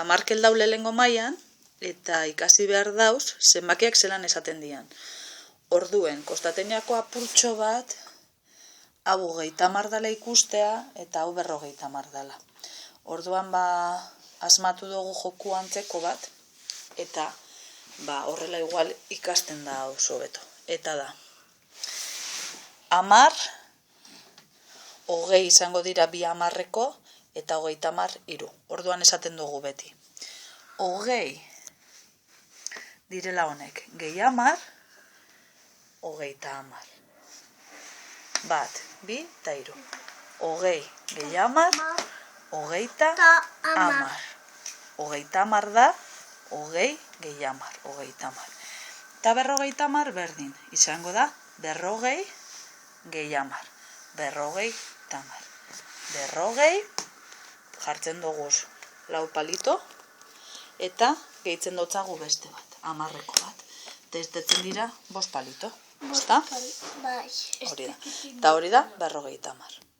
Markel dau lehengo mailan, eta ikasi behar dauz, zenbakiak zelan esaten dian. Orduen, kostateneako apurtxo bat, hau 30 dela ikustea, eta hau 50 dela. Orduan, asmatu dugu joku antzeko bat, eta horrela igual ikasten da oso beto. Eta da, 10, 20 izango dira 2 10-eko, eta 30 3. Orduan esaten dugu beti. 20 direla honek, gehi 10, 30. 1, 2, eta 3. 20 gehi 10, 30 10. 30 da, 20 gehi 10, 30. Eta 50 berdin, izango da, 40 gehi 10, 40 10. 40, jartzen duguz 4 palito, eta gehitzen dutzagu beste bat, 10-eko bat. Eta ez detzen dira 5 palito. Ezta? Hori da. Eta hori da 40.